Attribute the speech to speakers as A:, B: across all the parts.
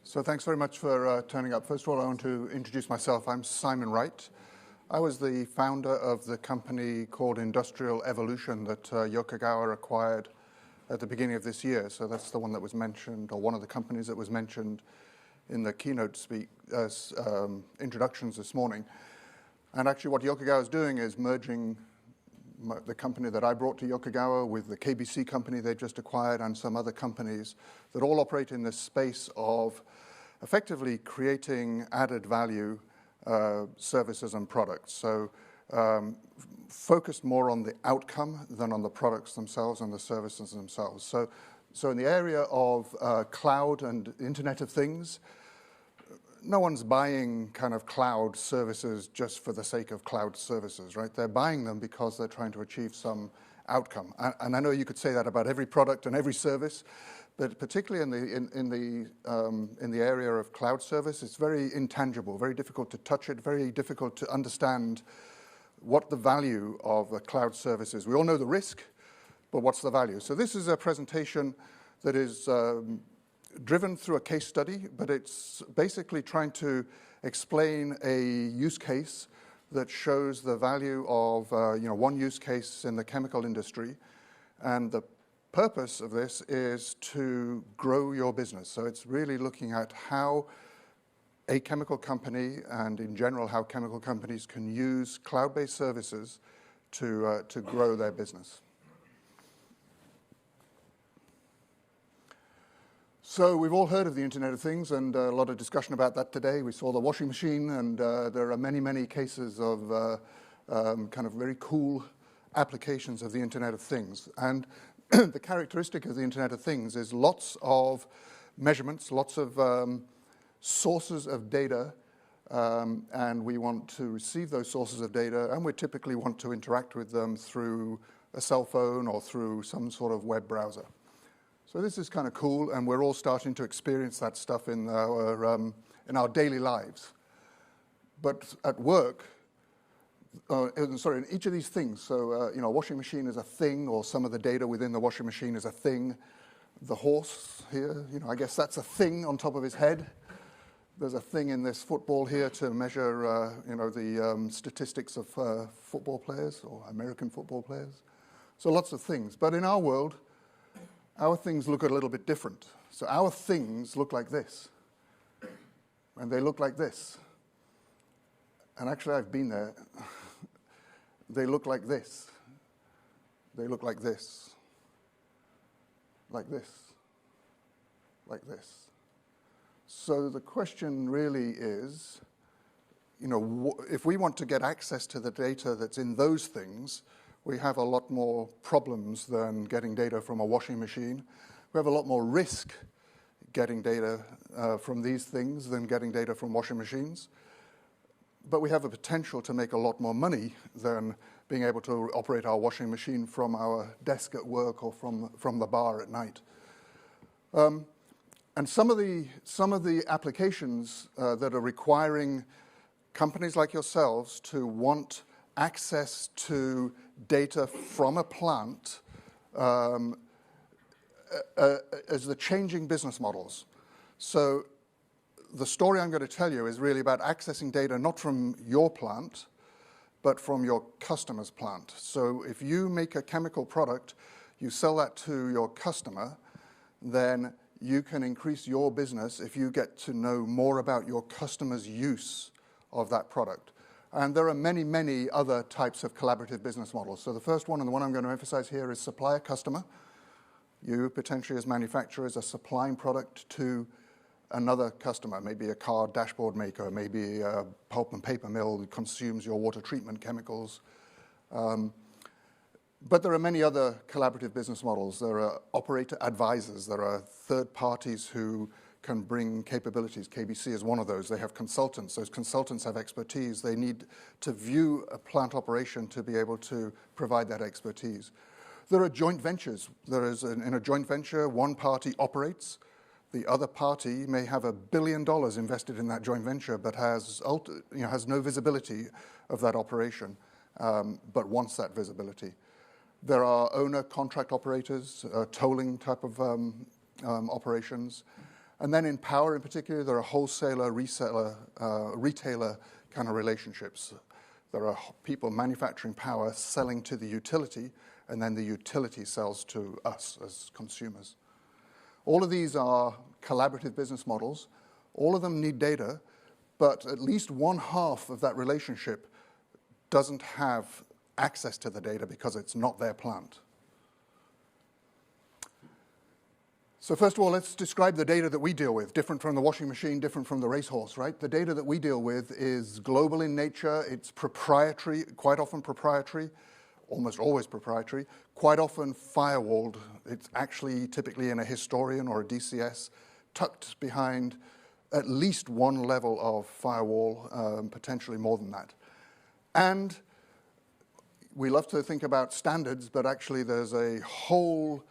A: So thanks very much for turning up. First of all, I want to introduce myself. I'm Simon Wright. I was the founder of the company called Industrial Evolution that Yokogawa acquired at the beginning of this year. So that's the one that was mentioned, or one of the companies that was mentioned in the keynote introductions this morning. And actually what Yokogawa is doing is merging the company that I brought to Yokogawa with the KBC company they just acquired and some other companies that all operate in this space of effectively creating added value services and products. So focused more on the outcome than on the products themselves and the services themselves. So in the area of cloud and Internet of Things, no one's buying kind of cloud services just for the sake of cloud services, right? They're buying them because they're trying to achieve some outcome. And I know you could say that about every product and every service, but particularly in the area of cloud service, it's very intangible, very difficult to touch it, very difficult to understand what the value of a cloud service is. We all know the risk, but what's the value? So this is a presentation that is driven through a case study, but it's basically trying to explain a use case that shows the value of one use case in the chemical industry. And the purpose of this is to grow your business. So it's really looking at how a chemical company and in general how chemical companies can use cloud-based services to grow their business. So we've all heard of the Internet of Things and a lot of discussion about that today. We saw the washing machine, and there are many, many cases of kind of very cool applications of the Internet of Things. And the characteristic of the Internet of Things is lots of measurements, lots of sources of data, and we want to receive those sources of data, and we typically want to interact with them through a cell phone or through some sort of web browser. So this is kind of cool, and we're all starting to experience that stuff in our daily lives. But at work, in each of these things, so a washing machine is a thing, or some of the data within the washing machine is a thing. The horse here, I guess that's a thing on top of his head. There's a thing in this football here to measure, the statistics of football players or American football players. So lots of things. But in our world, our things look a little bit different. So our things look like this, and they look like this. And actually, I've been there. They look like this. They look like this. Like this. Like this. So the question really is, if we want to get access to the data that's in those things, we have a lot more problems than getting data from a washing machine. We have a lot more risk getting data from these things than getting data from washing machines. But we have a potential to make a lot more money than being able to operate our washing machine from our desk at work or from the bar at night. And some of the applications that are requiring companies like yourselves to want access to data from a plant as the changing business models. So the story I'm going to tell you is really about accessing data not from your plant, but from your customer's plant. So if you make a chemical product, you sell that to your customer, then you can increase your business if you get to know more about your customer's use of that product. And there are many, many other types of collaborative business models. So the first one, and the one I'm going to emphasize here, is supplier-customer. You potentially as manufacturers are supplying product to another customer, maybe a car dashboard maker, maybe a pulp and paper mill that consumes your water treatment chemicals. But there are many other collaborative business models. There are operator advisors. There are third parties who can bring capabilities. KBC is one of those. They have consultants. Those consultants have expertise. They need to view a plant operation to be able to provide that expertise. There are joint ventures. In a joint venture, one party operates. The other party may have $1 billion invested in that joint venture, but has no visibility of that operation, but wants that visibility. There are owner contract operators, tolling type of operations. And then in power in particular, there are wholesaler, reseller, retailer kind of relationships. There are people manufacturing power, selling to the utility, and then the utility sells to us as consumers. All of these are collaborative business models. All of them need data, but at least one half of that relationship doesn't have access to the data because it's not their plant. So first of all, let's describe the data that we deal with, different from the washing machine, different from the racehorse, right? The data that we deal with is global in nature. It's proprietary, quite often proprietary, almost always proprietary, quite often firewalled. It's actually typically in a historian or a DCS, tucked behind at least one level of firewall, potentially more than that. And we love to think about standards, but actually there's a whole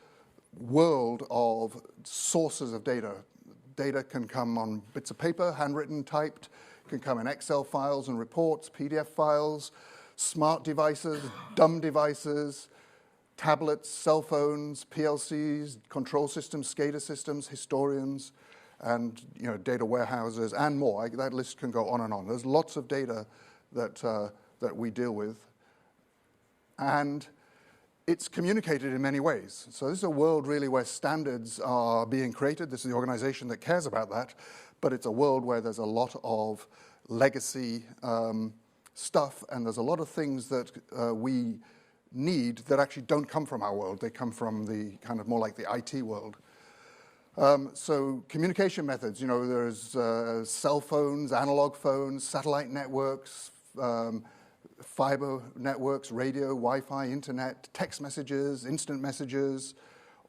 A: world of sources of data. Data can come on bits of paper, handwritten, typed, can come in Excel files and reports, PDF files, smart devices, dumb devices, tablets, cell phones, PLCs, control systems, SCADA systems, historians, and data warehouses, and more. That list can go on and on. There's lots of data that we deal with. And it's communicated in many ways. So this is a world really where standards are being created. This is the organization that cares about that. But it's a world where there's a lot of legacy stuff, and there's a lot of things that we need that actually don't come from our world. They come from the kind of more like the IT world. So communication methods, there's cell phones, analog phones, satellite networks, fiber networks, radio, Wi-Fi, internet, text messages, instant messages,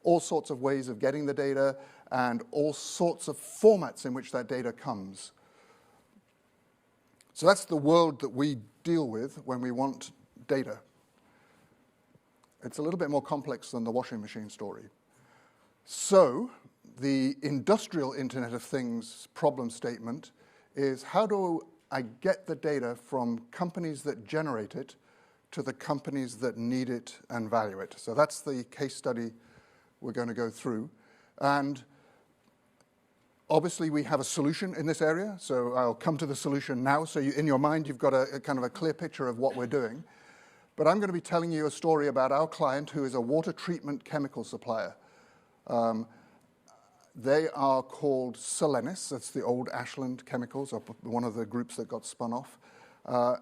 A: all sorts of ways of getting the data, and all sorts of formats in which that data comes. So that's the world that we deal with when we want data. It's a little bit more complex than the washing machine story. So the industrial Internet of Things problem statement is, how do I get the data from companies that generate it to the companies that need it and value it? So that's the case study we're going to go through. And obviously we have a solution in this area, so I'll come to the solution now. So in your mind, you've got a kind of a clear picture of what we're doing. But I'm going to be telling you a story about our client, who is a water treatment chemical supplier. They are called Solenis. That's the old Ashland Chemicals, or one of the groups that got spun off.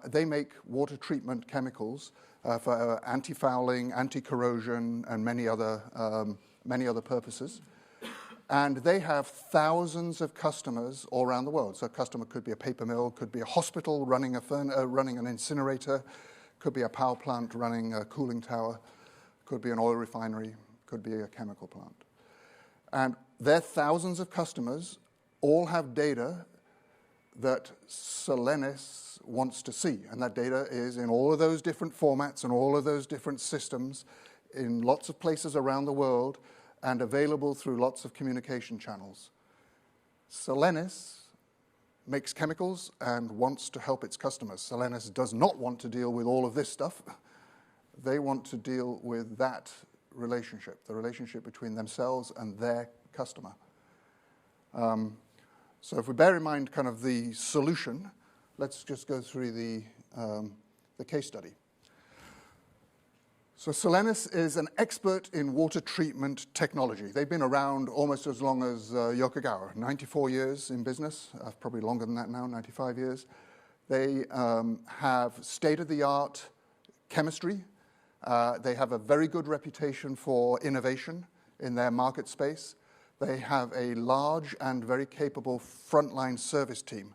A: They make water treatment chemicals for anti-fouling, anti-corrosion, and many other purposes. And they have thousands of customers all around the world. So a customer could be a paper mill, could be a hospital running an incinerator, could be a power plant running a cooling tower, could be an oil refinery, could be a chemical plant. And their thousands of customers all have data that Solenis wants to see. And that data is in all of those different formats and all of those different systems in lots of places around the world and available through lots of communication channels. Solenis makes chemicals and wants to help its customers. Solenis does not want to deal with all of this stuff. They want to deal with that relationship, the relationship between themselves and their customer. So if we bear in mind kind of the solution, let's just go through the case study. So Solenis is an expert in water treatment technology. They've been around almost as long as Yokogawa, 94 years in business, probably longer than that now, 95 years. They have state-of-the-art chemistry. They have a very good reputation for innovation in their market space. They have a large and very capable frontline service team.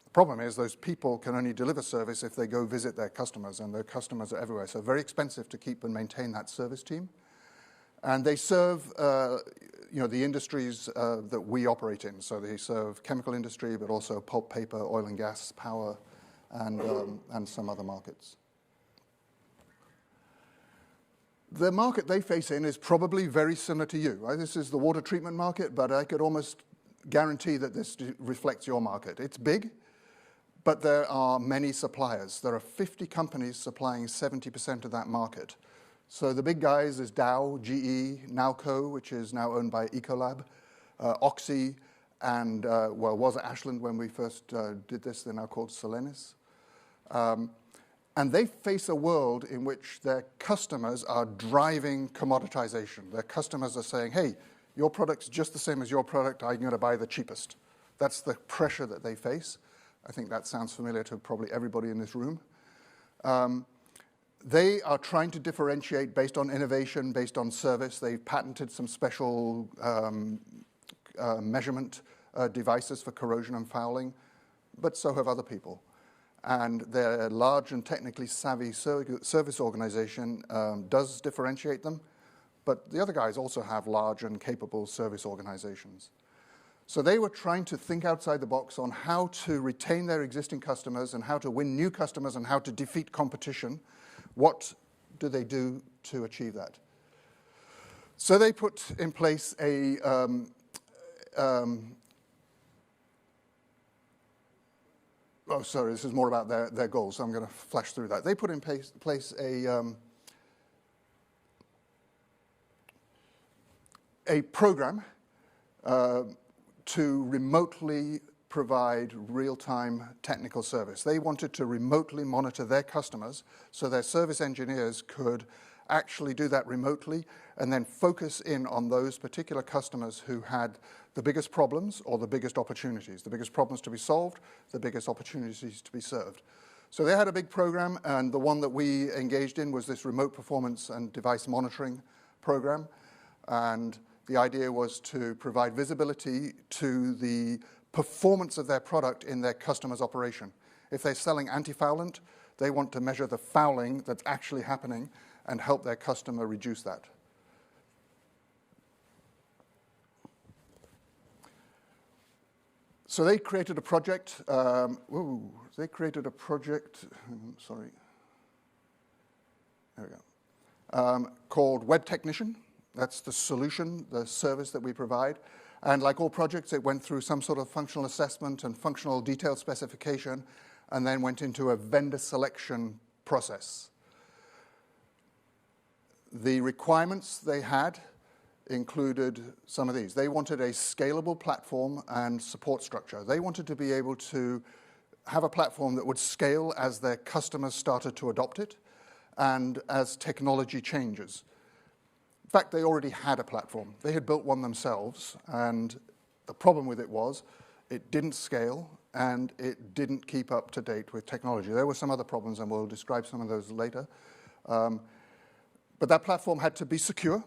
A: The problem is those people can only deliver service if they go visit their customers, and their customers are everywhere. So very expensive to keep and maintain that service team. And they serve the industries that we operate in. So they serve chemical industry, but also pulp, paper, oil and gas, power, and some other markets. The market they face in is probably very similar to you. Right? This is the water treatment market, but I could almost guarantee that this reflects your market. It's big, but there are many suppliers. There are 50 companies supplying 70% of that market. So the big guys is Dow, GE, Nalco, which is now owned by Ecolab, Oxy, and, well, was Ashland when we first did this. They're now called Solenis. And they face a world in which their customers are driving commoditization. Their customers are saying, hey, your product's just the same as your product. I'm going to buy the cheapest. That's the pressure that they face. I think that sounds familiar to probably everybody in this room. They are trying to differentiate based on innovation, based on service. They've patented some special measurement devices for corrosion and fouling, but so have other people. And their large and technically savvy service organization does differentiate them, but the other guys also have large and capable service organizations. So they were trying to think outside the box on how to retain their existing customers and how to win new customers and how to defeat competition. What do they do to achieve that? So they put in place a oh, sorry, this is more about their goals, so I'm going to flash through that. They put in place a program to remotely provide real-time technical service. They wanted to remotely monitor their customers so their service engineers could actually do that remotely and then focus in on those particular customers who had the biggest problems or the biggest opportunities, the biggest problems to be solved, the biggest opportunities to be served. So they had a big program, and the one that we engaged in was this remote performance and device monitoring program. And the idea was to provide visibility to the performance of their product in their customer's operation. If they're selling antifoulant, they want to measure the fouling that's actually happening and help their customer reduce that. So they created a project. Sorry. There we go. Called Web Technician. That's the solution, the service that we provide. And like all projects, it went through some sort of functional assessment and functional detail specification, and then went into a vendor selection process. The requirements they had included some of these. They wanted a scalable platform and support structure. They wanted to be able to have a platform that would scale as their customers started to adopt it and as technology changes. In fact, they already had a platform. They had built one themselves, and the problem with it was it didn't scale and it didn't keep up to date with technology. There were some other problems, and we'll describe some of those later. But that platform had to be secure,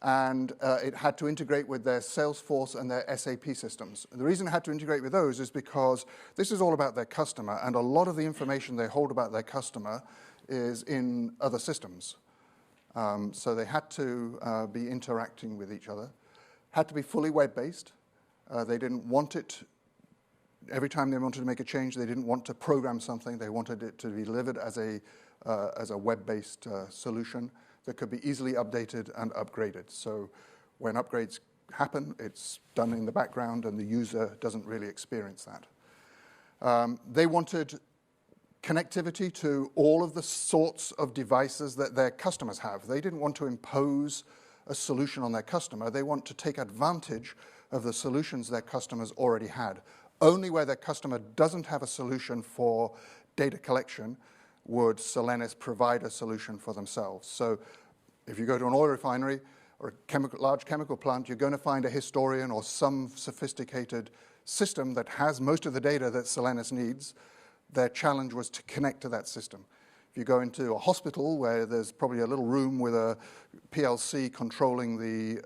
A: and it had to integrate with their Salesforce and their SAP systems. The reason it had to integrate with those is because this is all about their customer, and a lot of the information they hold about their customer is in other systems. So they had to be interacting with each other. Had to be fully web-based. They didn't want it, every time they wanted to make a change, they didn't want to program something. They wanted it to be delivered as a web-based solution that could be easily updated and upgraded. So when upgrades happen, it's done in the background and the user doesn't really experience that. They wanted connectivity to all of the sorts of devices that their customers have. They didn't want to impose a solution on their customer. They want to take advantage of the solutions their customers already had. Only where their customer doesn't have a solution for data collection would Solenis provide a solution for themselves. So if you go to an oil refinery or a large chemical plant, you're going to find a historian or some sophisticated system that has most of the data that Solenis needs. Their challenge was to connect to that system. If you go into a hospital where there's probably a little room with a PLC controlling the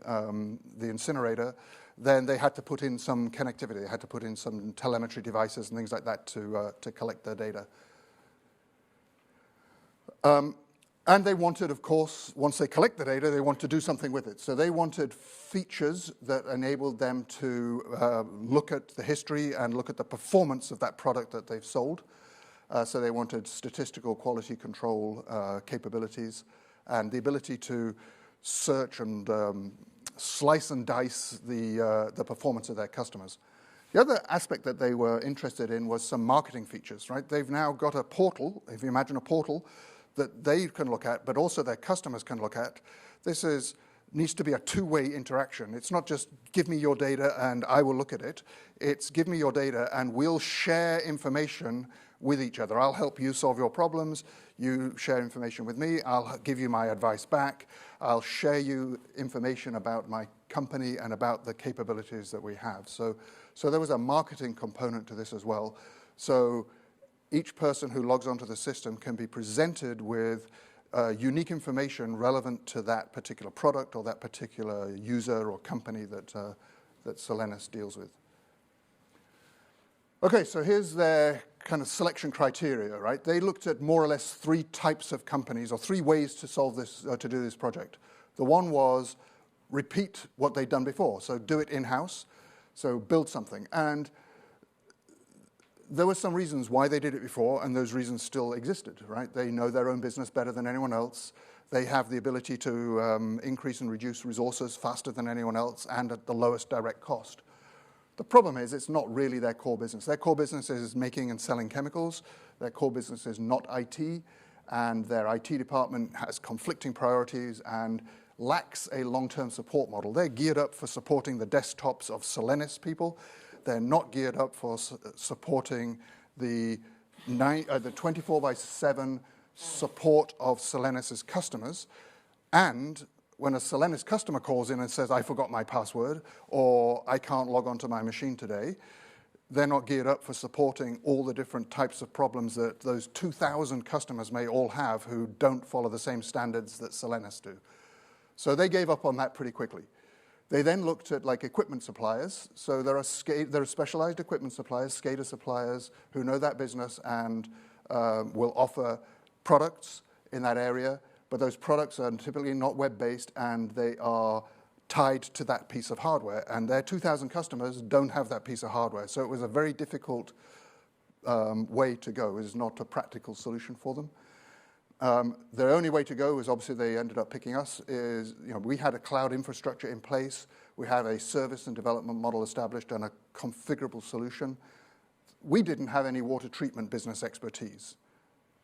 A: incinerator, then they had to put in some connectivity. They had to put in some telemetry devices and things like that to collect their data. And they wanted, of course, once they collect the data, they want to do something with it. So they wanted features that enabled them to look at the history and look at the performance of that product that they've sold. So they wanted statistical quality control capabilities and the ability to search and slice and dice the performance of their customers. The other aspect that they were interested in was some marketing features, right? They've now got a portal, if you imagine a portal, that they can look at, but also their customers can look at. This is needs to be a two-way interaction. It's not just give me your data and I will look at it. It's give me your data and we'll share information with each other. I'll help you solve your problems. You share information with me. I'll give you my advice back. I'll share you information about my company and about the capabilities that we have. So there was a marketing component to this as well. So each person who logs onto the system can be presented with unique information relevant to that particular product or that particular user or company that Solenis deals with. Okay, so here's their kind of selection criteria, right? They looked at more or less 3 types of companies or 3 ways to solve this, to do this project. The one was repeat what they'd done before, so do it in-house, so build something. And there were some reasons why they did it before, and those reasons still existed, right? They know their own business better than anyone else. They have the ability to increase and reduce resources faster than anyone else and at the lowest direct cost. The problem is it's not really their core business. Their core business is making and selling chemicals. Their core business is not IT, and their IT department has conflicting priorities and lacks a long-term support model. They're geared up for supporting the desktops of Solenis people. They're not geared up for supporting the 24/7 support of Solenis's customers. And when a Solenis customer calls in and says, I forgot my password, or I can't log onto my machine today, they're not geared up for supporting all the different types of problems that those 2,000 customers may all have who don't follow the same standards that Solenis do. So they gave up on that pretty quickly. They then looked at like equipment suppliers. So there are specialized equipment suppliers, SCADA suppliers, who know that business and will offer products in that area. But those products are typically not web-based, and they are tied to that piece of hardware. And their 2,000 customers don't have that piece of hardware. So it was a very difficult way to go. It was not a practical solution for them. Their only way to go is obviously they ended up picking us. We had a cloud infrastructure in place. We had a service and development model established and a configurable solution. We didn't have any water treatment business expertise.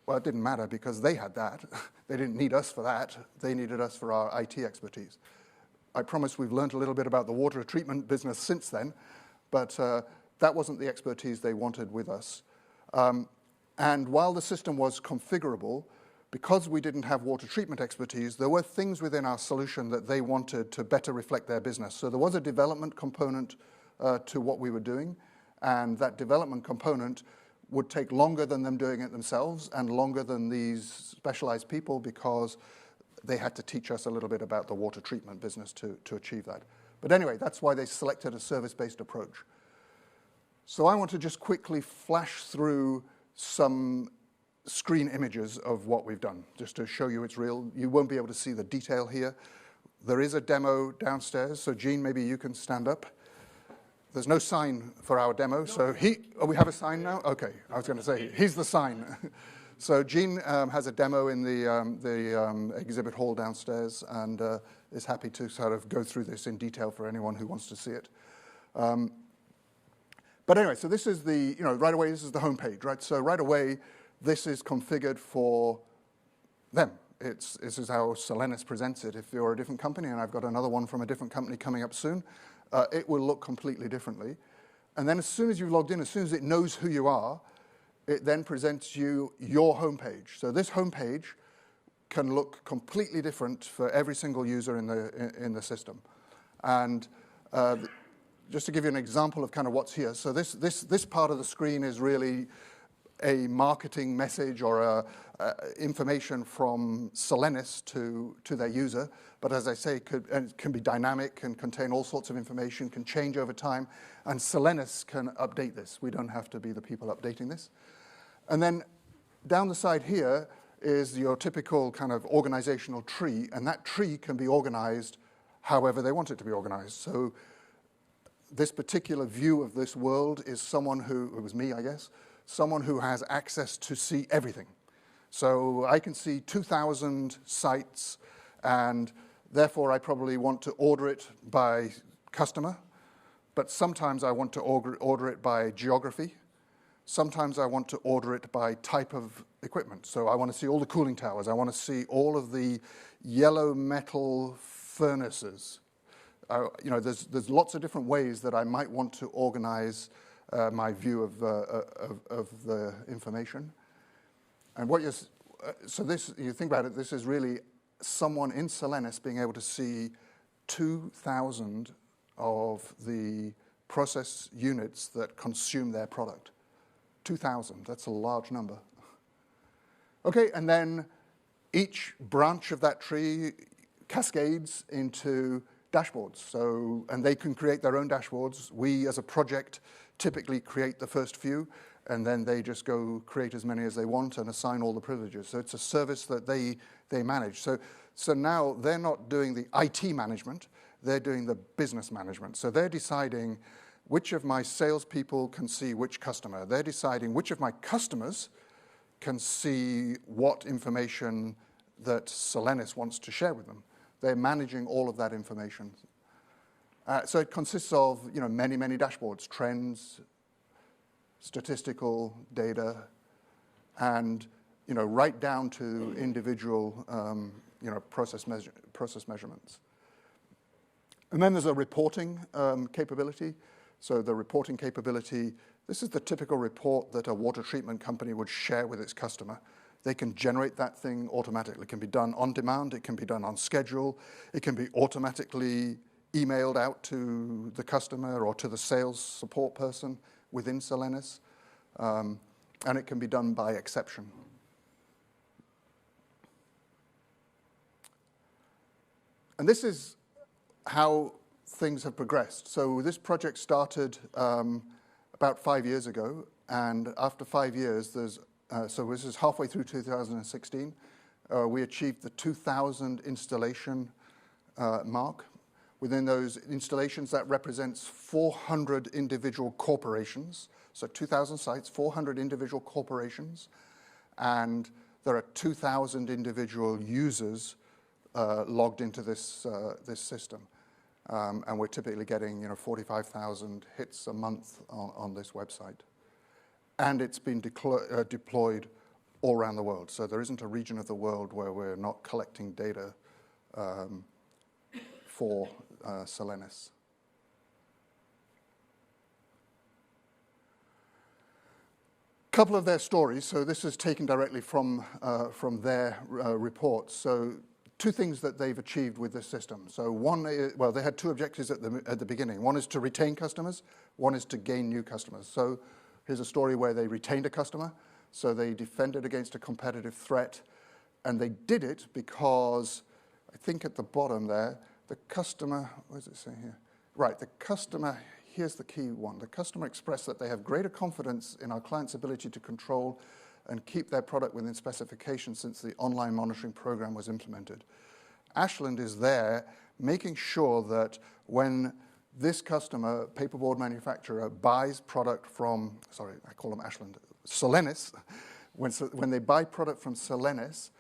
A: Well, it didn't matter because they had that. They didn't need us for that. They needed us for our IT expertise. I promise we've learned a little bit about the water treatment business since then, but that wasn't the expertise they wanted with us. And while the system was configurable, because we didn't have water treatment expertise, there were things within our solution that they wanted to better reflect their business. So there was a development component to what we were doing, and that development component would take longer than them doing it themselves and longer than these specialized people because they had to teach us a little bit about the water treatment business to achieve that. But anyway, that's why they selected a service-based approach. So I want to just quickly flash through some screen images of what we've done, just to show you it's real. You won't be able to see the detail here. There is a demo downstairs, so Gene, maybe you can stand up. There's no sign for our demo, so we have a sign now? Okay, I was going to say, he's the sign. So Gene has a demo in the exhibit hall downstairs and is happy to sort of go through this in detail for anyone who wants to see it. But anyway, so this is right away, this is the home page, right? So right away, this is configured for them. This is how Solenis presents it. If you're a different company, and I've got another one from a different company coming up soon, it will look completely differently. And then as soon as you've logged in, as soon as it knows who you are, it then presents you your homepage. So this homepage can look completely different for every single user in the system. And just to give you an example of kind of what's here, so this part of the screen is really a marketing message or information from Solenis to their user. But as I say, it can be dynamic, can contain all sorts of information, can change over time, and Solenis can update this. We don't have to be the people updating this. And then down the side here is your typical kind of organizational tree, and that tree can be organized however they want it to be organized. So this particular view of this world is someone who, it was me, I guess, someone who has access to see everything. So I can see 2,000 sites, and therefore I probably want to order it by customer, but sometimes I want to order it by geography. Sometimes I want to order it by type of equipment. So I want to see all the cooling towers. I want to see all of the yellow metal furnaces. There's lots of different ways that I might want to organize my view of the information. And you think about it, this is really someone in Solenis being able to see 2,000 of the process units that consume their product. 2,000, that's a large number. Okay, and then each branch of that tree cascades into dashboards. And they can create their own dashboards. We, as a project, typically create the first few, and then they just go create as many as they want and assign all the privileges. So it's a service that they manage. So now they're not doing the IT management, they're doing the business management. So they're deciding which of my salespeople can see which customer. They're deciding which of my customers can see what information that Solenis wants to share with them. They're managing all of that information. So it consists of many, many dashboards, trends, statistical data, and right down to individual process measurements. And then there's a reporting capability. So the reporting capability, this is the typical report that a water treatment company would share with its customer. They can generate that thing automatically. It can be done on demand. It can be done on schedule. It can be automatically emailed out to the customer or to the sales support person within Solenis. And it can be done by exception. And this is how things have progressed. So this project started about 5 years ago. And after 5 years, so this is halfway through 2016, we achieved the 2,000 installation mark. Within those installations, that represents 400 individual corporations. So 2,000 sites, 400 individual corporations. And there are 2,000 individual users logged into this system. And we're typically getting 45,000 hits a month on this website. And it's been deployed all around the world. So there isn't a region of the world where we're not collecting data for Solenis. A couple of their stories. So this is taken directly from their reports. So two things that they've achieved with this system. So one is, well, they had two objectives at the beginning. One is to retain customers. One is to gain new customers. So here's a story where they retained a customer. So they defended against a competitive threat. And they did it because, I think at the bottom there, the customer, what does it say here? Right, the customer, here's the key one. The customer expressed that they have greater confidence in our client's ability to control and keep their product within specifications since the online monitoring program was implemented. Ashland is there making sure that when this customer, paperboard manufacturer, buys product from, sorry, I call them Ashland, Solenis, when they buy product from Solenis,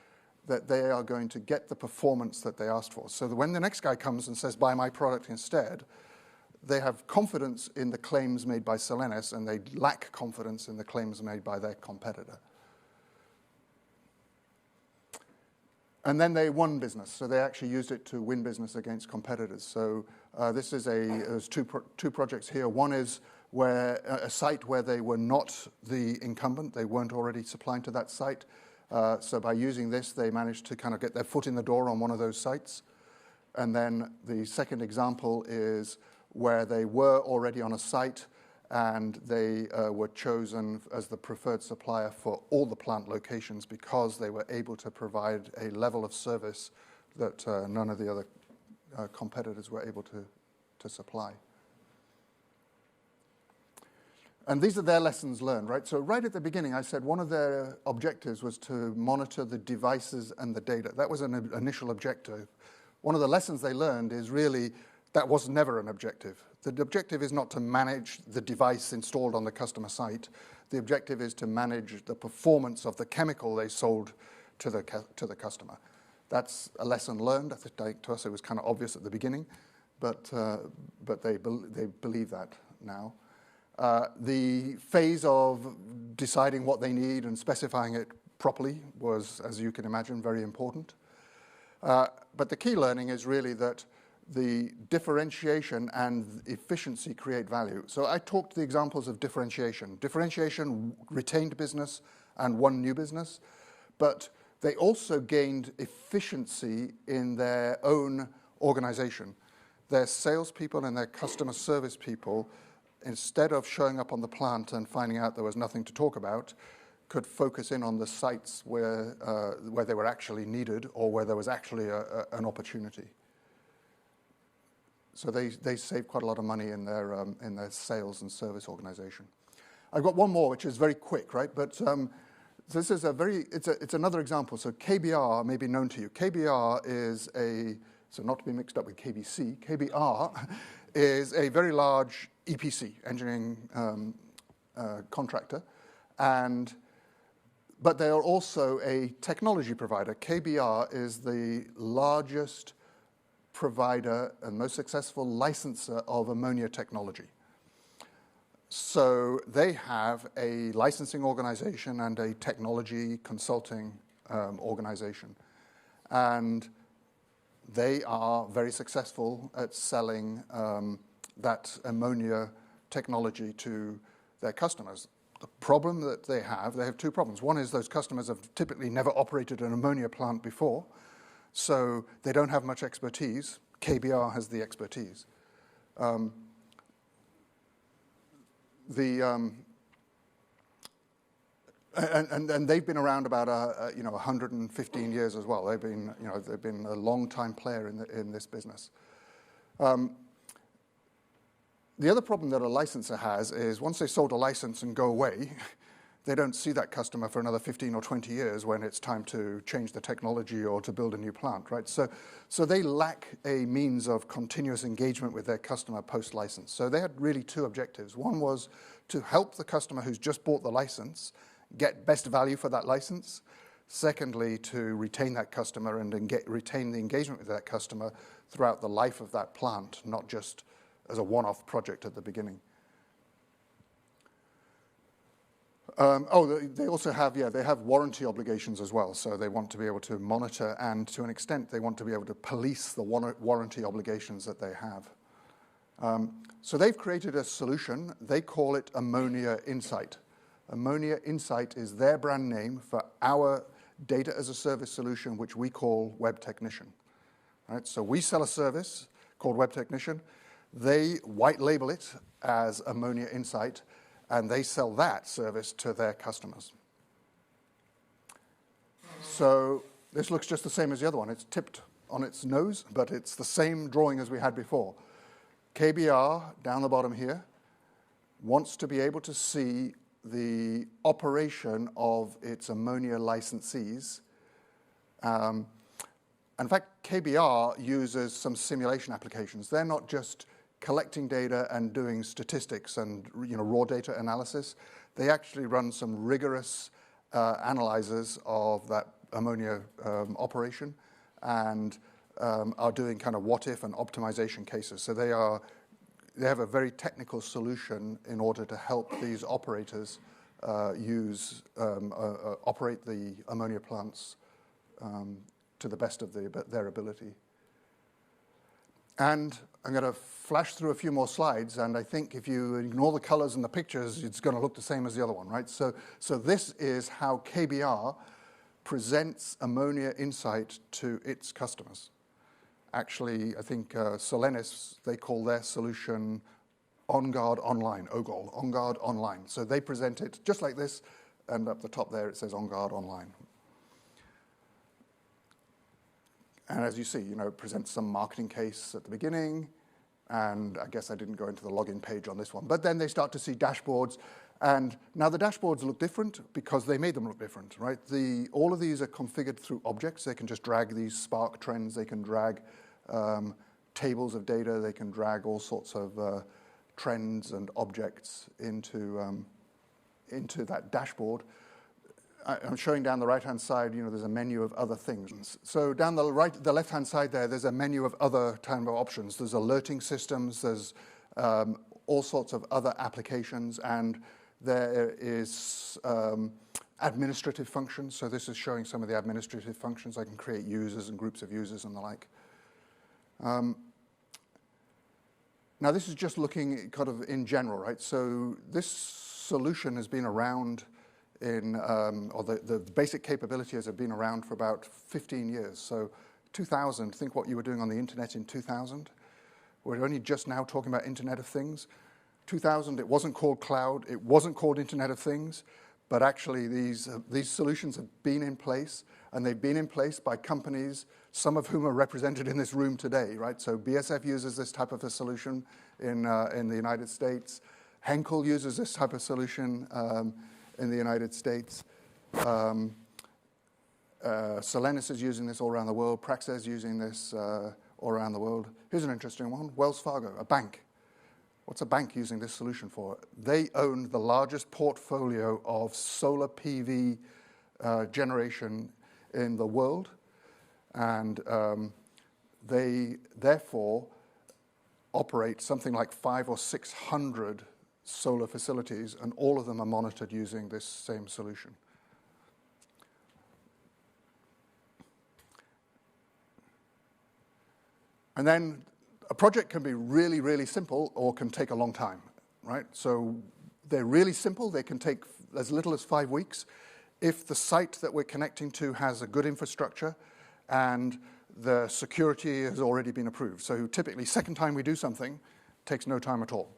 A: that they are going to get the performance that they asked for. So that when the next guy comes and says, buy my product instead, they have confidence in the claims made by Solenis, and they lack confidence in the claims made by their competitor. And then they won business. So they actually used it to win business against competitors. So this is there's two projects here. One is where a site where they were not the incumbent. They weren't already supplying to that site. So by using this, they managed to kind of get their foot in the door on one of those sites. And then the second example is where they were already on a site and they were chosen as the preferred supplier for all the plant locations because they were able to provide a level of service that none of the other competitors were able to supply. And these are their lessons learned, right? So right at the beginning, I said one of their objectives was to monitor the devices and the data. That was an initial objective. One of the lessons they learned is really that was never an objective. The objective is not to manage the device installed on the customer site. The objective is to manage the performance of the chemical they sold to the customer. That's a lesson learned. I think to us it was kind of obvious at the beginning, but they believe that now. The phase of deciding what they need and specifying it properly was, as you can imagine, very important. But the key learning is really that the differentiation and efficiency create value. So I talked the examples of differentiation. Differentiation retained business and won new business, but they also gained efficiency in their own organization. Their salespeople and their customer service people, instead of showing up on the plant and finding out there was nothing to talk about, could focus in on the sites where they were actually needed or where there was actually an opportunity. So they save quite a lot of money in their sales and service organization. I've got one more, which is very quick, right? But this is it's another example. So KBR may be known to you. KBR is so not to be mixed up with KBC, KBR is a very large EPC, engineering contractor, but they are also a technology provider. KBR is the largest provider and most successful licenser of ammonia technology. So they have a licensing organization and a technology consulting organization. And they are very successful at selling that ammonia technology to their customers. The problem that they have two problems. One is those customers have typically never operated an ammonia plant before, so they don't have much expertise. KBR has the expertise. And they've been around about 115 years as well. They've been a long time player in this business. The other problem that a licenser has is once they sold a license and go away, they don't see that customer for another 15 or 20 years when it's time to change the technology or to build a new plant, right? So they lack a means of continuous engagement with their customer post-license. So they had really two objectives. One was to help the customer who's just bought the license get best value for that license. Secondly, to retain that customer and retain the engagement with that customer throughout the life of that plant, not just as a one-off project at the beginning. They also have, they have warranty obligations as well. So they want to be able to monitor, and to an extent, they want to be able to police the warranty obligations that they have. So they've created a solution. They call it Ammonia Insight. Ammonia Insight is their brand name for our data as a service solution, which we call Web Technician. Right? So we sell a service called Web Technician. They white label it as Ammonia Insight, and they sell that service to their customers. So this looks just the same as the other one. It's tipped on its nose, but it's the same drawing as we had before. KBR, down the bottom here, wants to be able to see the operation of its ammonia licensees. In fact, KBR uses some simulation applications. They're not just collecting data and doing statistics and raw data analysis. They actually run some rigorous analyzers of that ammonia operation and are doing kind of what if and optimization cases. So they have a very technical solution in order to help these operators operate the ammonia plants to the best of their ability. And I'm going to flash through a few more slides, and I think if you ignore the colors and the pictures, it's going to look the same as the other one, right? So this is how KBR presents Ammonia Insight to its customers. Actually, I think Solenis, they call their solution OnGuard Online, OGOL, OnGuard Online. So they present it just like this, and up the top there it says OnGuard Online. And as you see, it presents some marketing case at the beginning, and I guess I didn't go into the login page on this one. But then they start to see dashboards, and now the dashboards look different because they made them look different, right? All of these are configured through objects. They can just drag these Spark trends. They can drag tables of data. They can drag all sorts of trends and objects into that dashboard. I'm showing down the right-hand side, there's a menu of other things. So down the left-hand side there's a menu of other kind of options. There's alerting systems, there's all sorts of other applications, and There is administrative functions. So this is showing some of the administrative functions. I can create users and groups of users and the like. Now, this is just looking kind of in general, right? So this solution has been around or the basic capabilities have been around for about 15 years. So 2000, think what you were doing on the internet in 2000. We're only just now talking about Internet of Things. 2000, it wasn't called cloud. It wasn't called Internet of Things. But actually, these solutions have been in place, and they've been in place by companies, some of whom are represented in this room today, right? So BSF uses this type of a solution in the United States. Henkel uses this type of solution in the United States. Solenis is using this all around the world. Praxair is using this all around the world. Here's an interesting one. Wells Fargo, a bank. What's a bank using this solution for? They own the largest portfolio of solar PV generation in the world, and they therefore operate something like 500 or 600 solar facilities, and all of them are monitored using this same solution. And then a project can be really, really simple or can take a long time, right? So they're really simple. They can take as little as 5 weeks if the site that we're connecting to has a good infrastructure and the security has already been approved. So typically, second time we do something takes no time at all.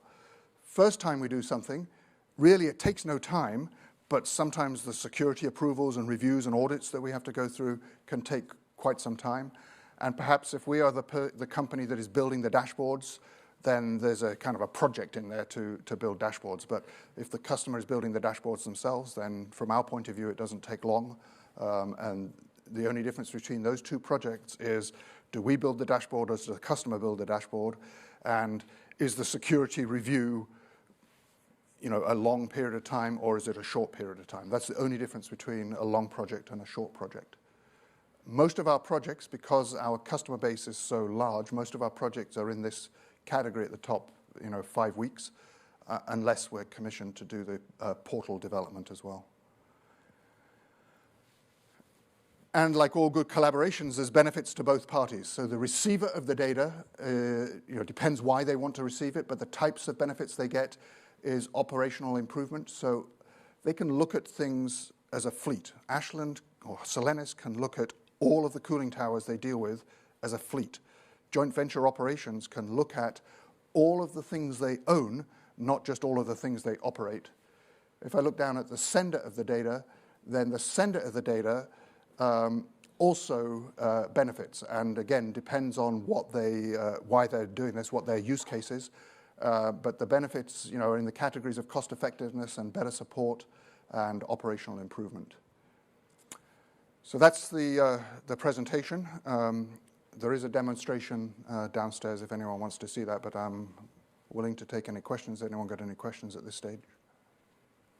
A: First time we do something, really it takes no time, but sometimes the security approvals and reviews and audits that we have to go through can take quite some time. And perhaps if we are the company that is building the dashboards, then there's a kind of a project in there to build dashboards. But if the customer is building the dashboards themselves, then from our point of view, it doesn't take long. And the only difference between those two projects is, do we build the dashboard or does the customer build the dashboard? And is the security review, a long period of time, or is it a short period of time? That's the only difference between a long project and a short project. Most of our projects, because our customer base is so large, most of our projects are in this category at the top, 5 weeks, unless we're commissioned to do the portal development as well. And like all good collaborations, there's benefits to both parties. So the receiver of the data, depends why they want to receive it, but the types of benefits they get is operational improvement. So they can look at things as a fleet. Ashland or Solenis can look at all of the cooling towers they deal with as a fleet. Joint venture operations can look at all of the things they own, not just all of the things they operate. If I look down at the sender of the data, then the sender of the data also benefits, and again, depends on what why they're doing this, what their use case is. But the benefits, are in the categories of cost effectiveness and better support and operational improvement. So that's the presentation. There is a demonstration downstairs if anyone wants to see that, but I'm willing to take any questions. Anyone got any questions at this stage?